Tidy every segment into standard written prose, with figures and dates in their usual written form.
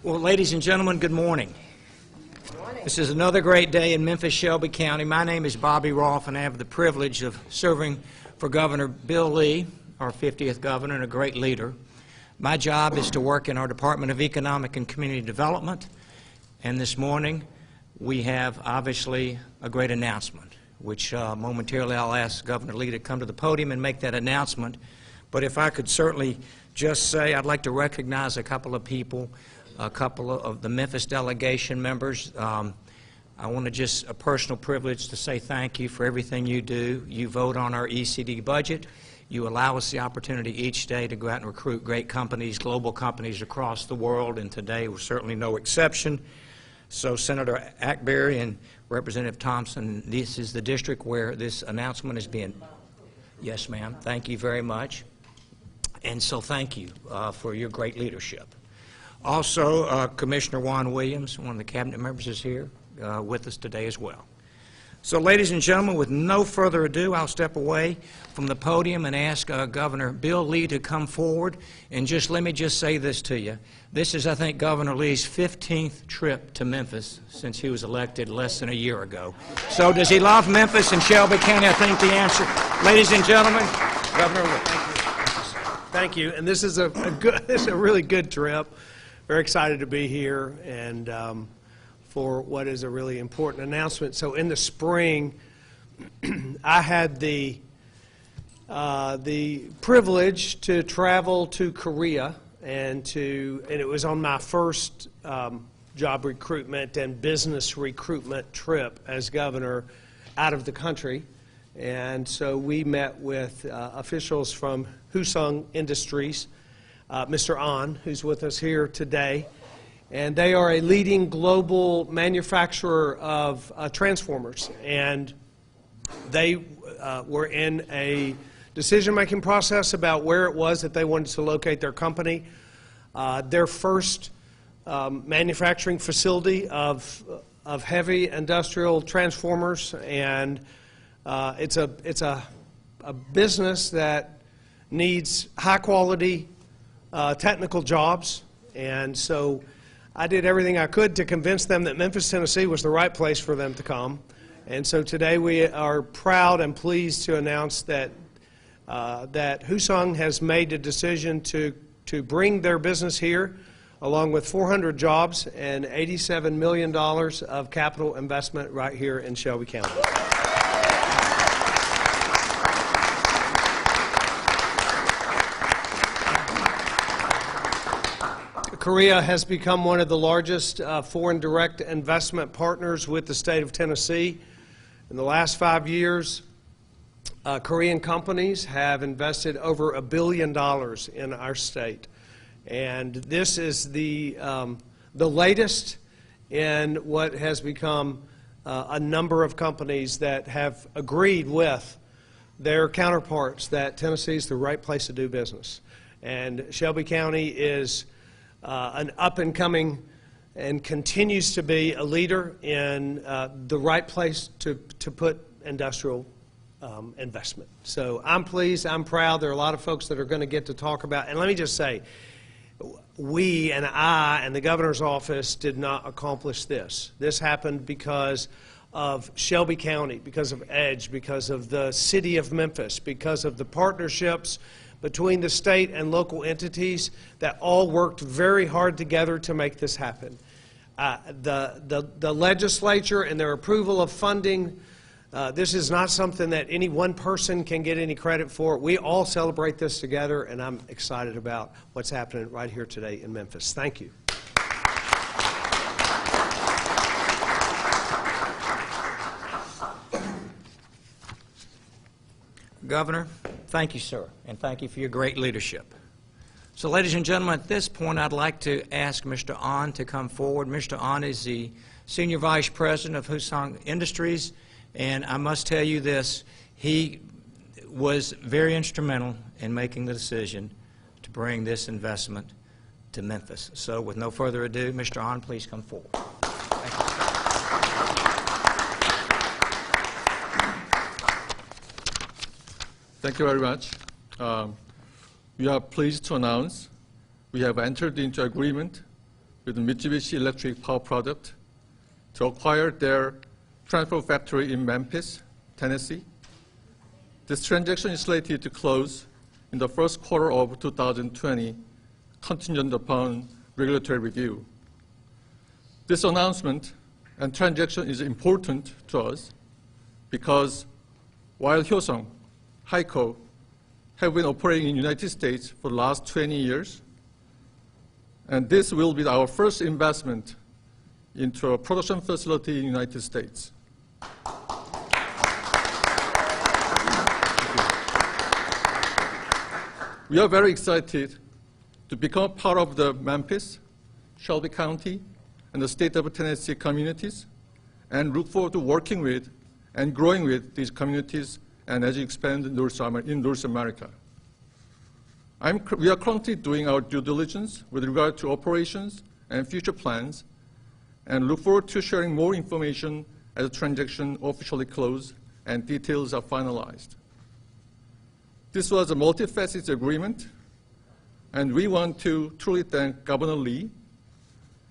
Well, ladies and gentlemen, good morning. Good morning. This is another great day in Memphis, Shelby County. My name is Bobby Rolfe, and I have the privilege of serving for Governor Bill Lee, our 50th governor and a great leader. My job is to work in our Department of Economic and Community Development, and this morning we have obviously a great announcement, which momentarily I'll ask Governor Lee to come to the podium and make that announcement. But if I could certainly just say I'd like to recognize a couple of people, a couple of the Memphis delegation members. I want to just a personal privilege to say thank you for everything you do. You vote on our ECD budget. You allow us the opportunity each day to go out and recruit great companies, global companies across the world, and today was certainly no exception. So Senator Ackberry and Representative Thompson, this is the district where this announcement is being. Yes, ma'am. Thank you very much. And so thank you for your great leadership. Also, Commissioner Juan Williams, one of the cabinet members, is here with us today as well. So, ladies and gentlemen, with no further ado, I'll step away from the podium and ask Governor Bill Lee to come forward. And just let me just say this to you. This is, I think, Governor Lee's 15th trip to Memphis since he was elected less than a year ago. So does he love Memphis and Shelby County? I think the answer, ladies and gentlemen, Governor Lee. Thank you. And this is a really good trip. Very excited to be here and for what is a really important announcement. So in the spring, I had the privilege to travel to Korea, and it was on my first job recruitment and business recruitment trip as governor out of the country. And so we met with officials from Hyosung Industries, Mr. An, who's with us here today, and they are a leading global manufacturer of transformers. And they were in a decision-making process about where it was that they wanted to locate their company. Their first manufacturing facility of heavy industrial transformers, and it's a business that needs high-quality technical jobs, and so I did everything I could to convince them that Memphis, Tennessee was the right place for them to come. And so today we are proud and pleased to announce that Hyosung has made the decision to bring their business here, along with 400 jobs and $87 million of capital investment right here in Shelby County. Korea has become one of the largest foreign direct investment partners with the state of Tennessee. In the last 5 years, Korean companies have invested over $1 billion in our state. And this is the latest in what has become a number of companies that have agreed with their counterparts that Tennessee is the right place to do business. And Shelby County is an up-and-coming and continues to be a leader in the right place to put industrial investment. So I'm pleased, I'm proud. There are a lot of folks that are going to get to talk about. And let me just say, we and I and the governor's office did not accomplish this. This happened because of Shelby County, because of EDGE, because of the city of Memphis, because of the partnerships between the state and local entities that all worked very hard together to make this happen. The legislature and their approval of funding, this is not something that any one person can get any credit for. We all celebrate this together, and I'm excited about what's happening right here today in Memphis. Thank you. Governor, thank you, sir, and thank you for your great leadership. So, ladies and gentlemen, at this point, I'd like to ask Mr. An to come forward. Mr. An is the Senior Vice President of Hyosung Industries, and I must tell you this, he was very instrumental in making the decision to bring this investment to Memphis. So, with no further ado, Mr. An, please come forward. Thank you. Thank you very much. We are pleased to announce we have entered into agreement with Mitsubishi Electric Power Product to acquire their transfer factory in Memphis, Tennessee. This transaction is slated to close in the first quarter of 2020, contingent upon regulatory review. This announcement and transaction is important to us because while Hyosung, HYCO have been operating in the United States for the last 20 years, and this will be our first investment into a production facility in the United States. We are very excited to become part of the Memphis, Shelby County, and the state of Tennessee communities, and look forward to working with and growing with these communities and as we expand in North America. We are currently doing our due diligence with regard to operations and future plans, and look forward to sharing more information as the transaction officially closes and details are finalized. This was a multifaceted agreement, and we want to truly thank Governor Lee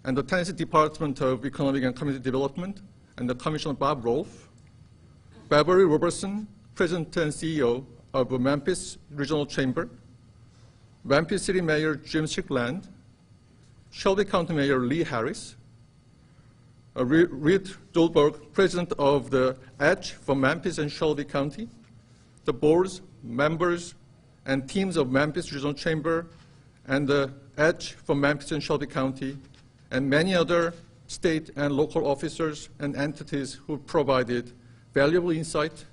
and the Tennessee Department of Economic and Community Development and the Commissioner Bob Rolfe, Beverly Robertson, President and CEO of Memphis Regional Chamber, Memphis City Mayor Jim Strickland, Shelby County Mayor Lee Harris, Reed Dolberg, President of the EDGE for Memphis and Shelby County, the boards, members, and teams of Memphis Regional Chamber and the EDGE for Memphis and Shelby County, and many other state and local officers and entities who provided valuable insight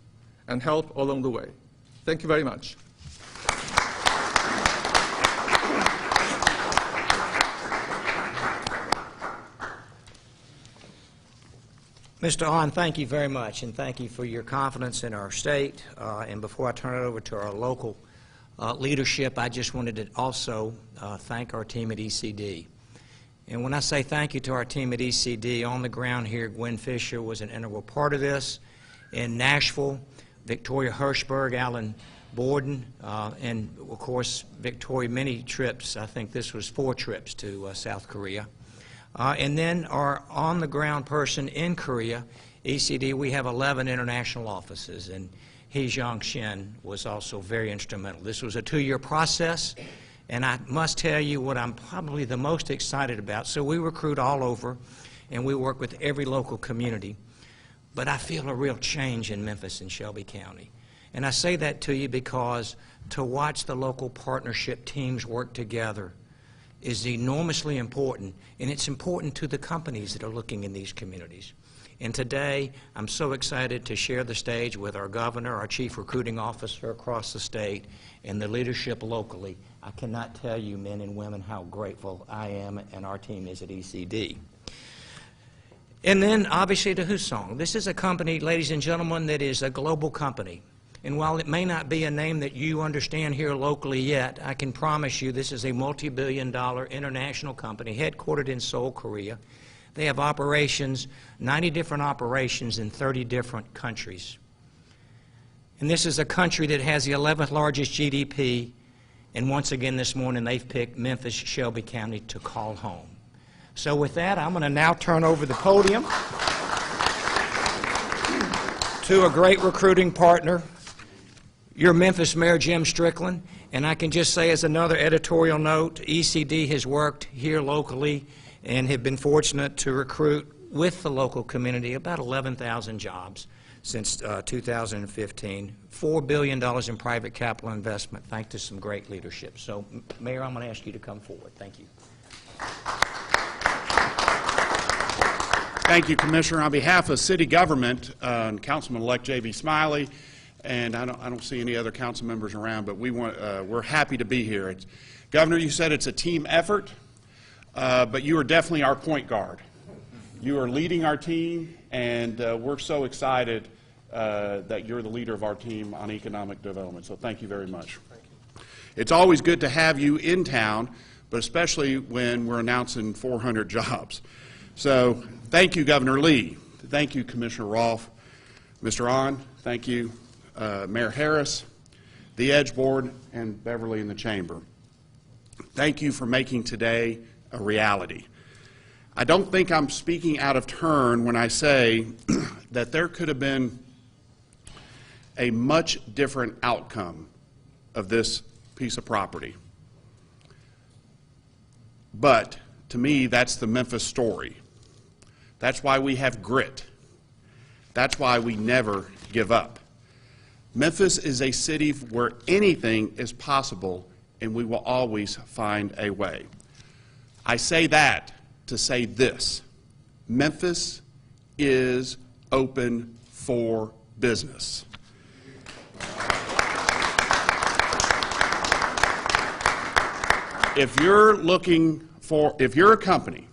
and help along the way. Thank you very much. Mr. Ahn, thank you very much, and thank you for your confidence in our state. And before I turn it over to our local leadership, I just wanted to also thank our team at ECD. And when I say thank you to our team at ECD, on the ground here, Gwen Fisher was an integral part of this. In Nashville, Victoria Hirschberg, Alan Borden, and of course, Victoria, many trips. I think this was 4 trips to South Korea. And then our on-the-ground person in Korea, ECD, we have 11 international offices, and Hee Jong-shin was also very instrumental. This was a 2-year process, and I must tell you what I'm probably the most excited about. So we recruit all over, and we work with every local community. But I feel a real change in Memphis and Shelby County. And I say that to you because to watch the local partnership teams work together is enormously important, and it's important to the companies that are looking in these communities. And today, I'm so excited to share the stage with our governor, our chief recruiting officer across the state, and the leadership locally. I cannot tell you, men and women, how grateful I am and our team is at ECD. And then, obviously, to Hyosung. This is a company, ladies and gentlemen, that is a global company. And while it may not be a name that you understand here locally yet, I can promise you this is a multi-billion-dollar international company headquartered in Seoul, Korea. They have operations, 90 different operations in 30 different countries. And this is a country that has the 11th largest GDP, and once again this morning they've picked Memphis, Shelby County to call home. So with that, I'm going to now turn over the podium to a great recruiting partner, your Memphis Mayor Jim Strickland. And I can just say as another editorial note, ECD has worked here locally and have been fortunate to recruit with the local community about 11,000 jobs since 2015, $4 billion in private capital investment, thanks to some great leadership. So, Mayor, I'm going to ask you to come forward. Thank you. Thank you, Commissioner. On behalf of City Government and Councilman-elect J.B. Smiley, and I don't see any other council members around, but we're happy to be here. Governor, you said it's a team effort, but you are definitely our point guard. You are leading our team, and we're so excited that you're the leader of our team on economic development. So thank you very much. Thank you. It's always good to have you in town, but especially when we're announcing 400 jobs. So thank you, Governor Lee. Thank you, Commissioner Rolfe. Mr. Ahn, thank you. Mayor Harris, the EDGE Board, and Beverly in the Chamber. Thank you for making today a reality. I don't think I'm speaking out of turn when I say that there could have been a much different outcome of this piece of property. But to me, that's the Memphis story. That's why we have grit. That's why we never give up. Memphis is a city where anything is possible, and we will always find a way. I say that to say this: Memphis is open for business. If you're a company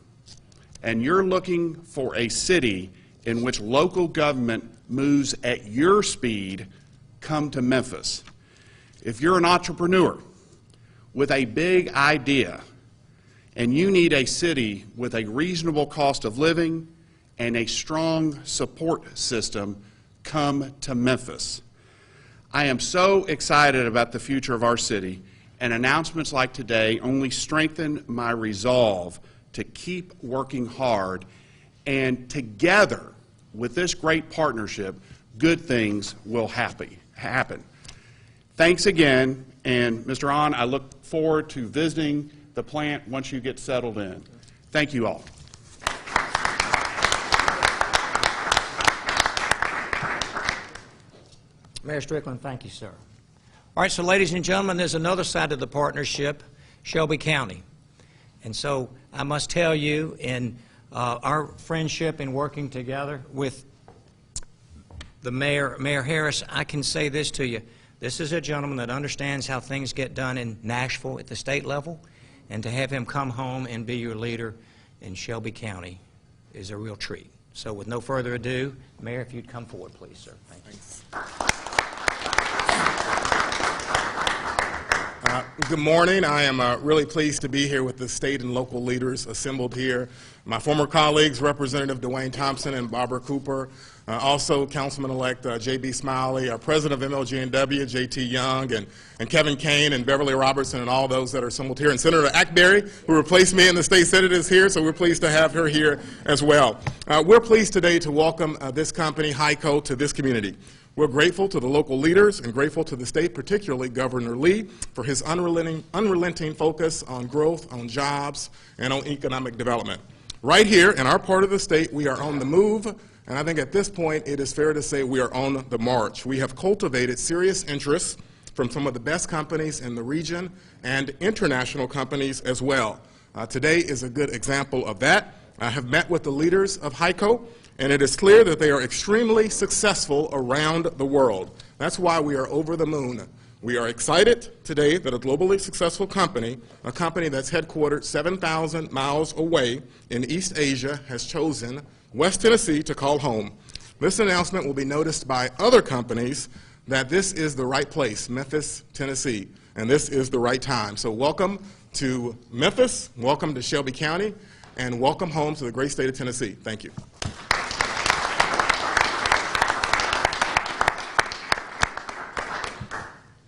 and you're looking for a city in which local government moves at your speed, come to Memphis. If you're an entrepreneur with a big idea and you need a city with a reasonable cost of living and a strong support system, come to Memphis. I am so excited about the future of our city, and announcements like today only strengthen my resolve to keep working hard, and together with this great partnership, good things will happen. Thanks again, and Mr. Ahn, I look forward to visiting the plant once you get settled in. Thank you all. Mayor Strickland, thank you, sir. All right, so ladies and gentlemen, there's another side of the partnership, Shelby County. And so I must tell you, in our friendship in working together with the Mayor Harris, I can say this to you. This is a gentleman that understands how things get done in Nashville at the state level, and to have him come home and be your leader in Shelby County is a real treat. So with no further ado, Mayor, if you'd come forward, please, sir. Thank you. Good morning. I am really pleased to be here with the state and local leaders assembled here. My former colleagues, Representative Dwayne Thompson and Barbara Cooper, also Councilman-elect J.B. Smiley, our President of MLGNW, J.T. Young, and Kevin Kane and Beverly Robertson, and all those that are assembled here. And Senator Ackberry, who replaced me in the state Senate, is here, so we're pleased to have her here as well. We're pleased today to welcome this company, HYCO, to this community. We're grateful to the local leaders and grateful to the state, particularly Governor Lee, for his unrelenting focus on growth, on jobs, and on economic development. Right here in our part of the state, we are on the move, and I think at this point it is fair to say we are on the march. We have cultivated serious interest from some of the best companies in the region and international companies as well. Today is a good example of that. I have met with the leaders of HYCO, and it is clear that they are extremely successful around the world. That's why we are over the moon. We are excited today that a globally successful company, a company that's headquartered 7,000 miles away in East Asia, has chosen West Tennessee to call home. This announcement will be noticed by other companies that this is the right place, Memphis, Tennessee, and this is the right time. So welcome to Memphis, welcome to Shelby County, and welcome home to the great state of Tennessee. Thank you.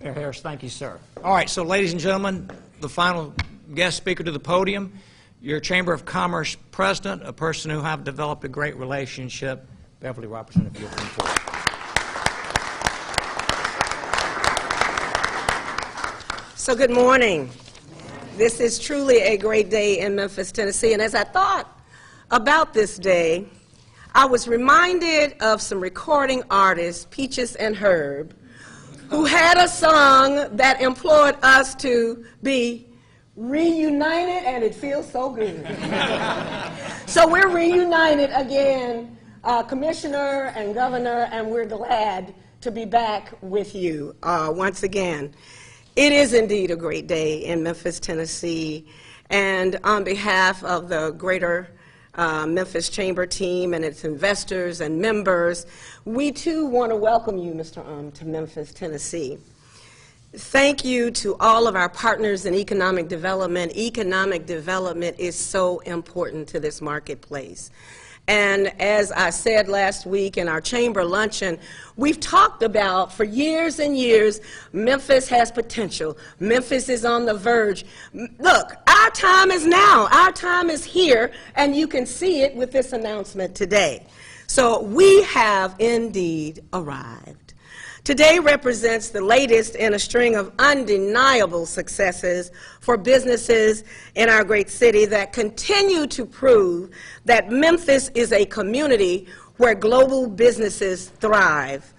Mayor Harris, thank you, sir. All right, so ladies and gentlemen, the final guest speaker to the podium, your Chamber of Commerce president, a person who have developed a great relationship, Beverly Robertson, if you'll come forward. So good morning. This is truly a great day in Memphis, Tennessee, and as I thought about this day, I was reminded of some recording artists, Peaches and Herb, who had a song that implored us to be reunited, and it feels so good. So we're reunited again, Commissioner and Governor, and we're glad to be back with you once again. It is indeed a great day in Memphis, Tennessee, and on behalf of the greater Memphis Chamber team and its investors and members, we too want to welcome you, Mr. to Memphis, Tennessee. Thank you to all of our partners in economic development. Economic development is so important to this marketplace. And as I said last week in our chamber luncheon, we've talked about for years and years, Memphis has potential. Memphis is on the verge. Look, our time is now. Our time is here, and you can see it with this announcement today. So we have indeed arrived. Today represents the latest in a string of undeniable successes for businesses in our great city that continue to prove that Memphis is a community where global businesses thrive.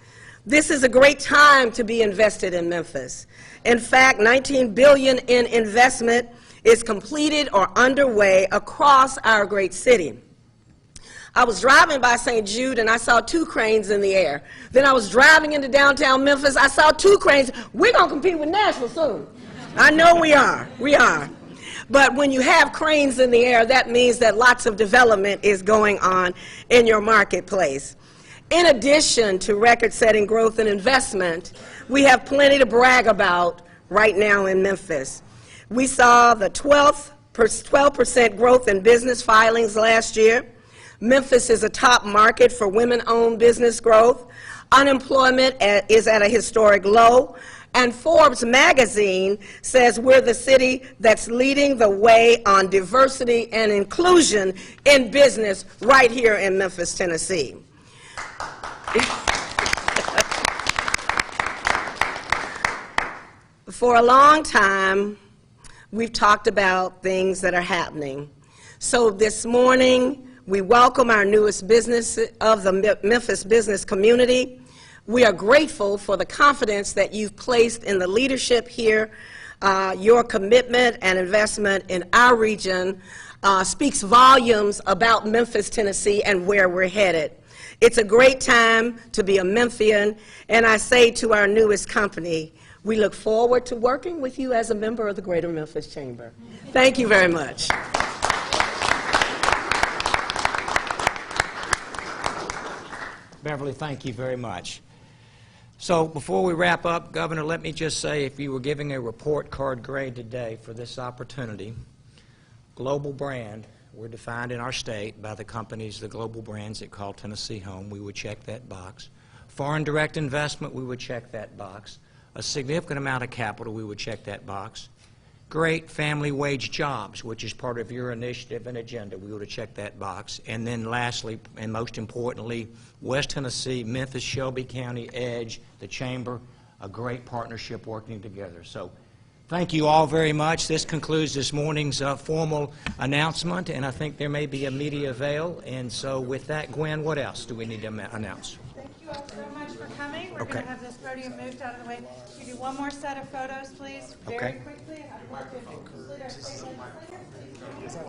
This is a great time to be invested in Memphis. In fact, $19 billion in investment is completed or underway across our great city. I was driving by St. Jude and I saw 2 cranes in the air. Then I was driving into downtown Memphis. I saw 2 cranes. We're going to compete with Nashville soon. I know we are. We are. But when you have cranes in the air, that means that lots of development is going on in your marketplace. In addition to record-setting growth and investment, we have plenty to brag about right now in Memphis. We saw the 12% growth in business filings last year. Memphis is a top market for women-owned business growth. Unemployment is at a historic low. And Forbes magazine says we're the city that's leading the way on diversity and inclusion in business right here in Memphis, Tennessee. For a long time, we've talked about things that are happening. So this morning, we welcome our newest business of the Memphis business community. We are grateful for the confidence that you've placed in the leadership here. Your commitment and investment in our region speaks volumes about Memphis, Tennessee, and where we're headed. It's a great time to be a Memphian, and I say to our newest company, we look forward to working with you as a member of the Greater Memphis Chamber. Thank you very much. Beverly, thank you very much. So before we wrap up, Governor, let me just say, if you were giving a report card grade today for this opportunity, global brand, we're defined in our state by the companies, the global brands that call Tennessee home. We would check that box. Foreign direct investment, we would check that box. A significant amount of capital, we would check that box. Great family wage jobs, which is part of your initiative and agenda. We would have checked that box. And then lastly, and most importantly, West Tennessee, Memphis, Shelby County, EDGE, the Chamber, a great partnership working together. So thank you all very much. This concludes this morning's formal announcement, and I think there may be a media veil. And so with that, Gwen, what else do we need to announce? Thank you all so much for coming. We're Okay. going to have this podium moved out of the way. Give you one more set of photos, please, very Okay. quickly. I'd like to include our state legislator.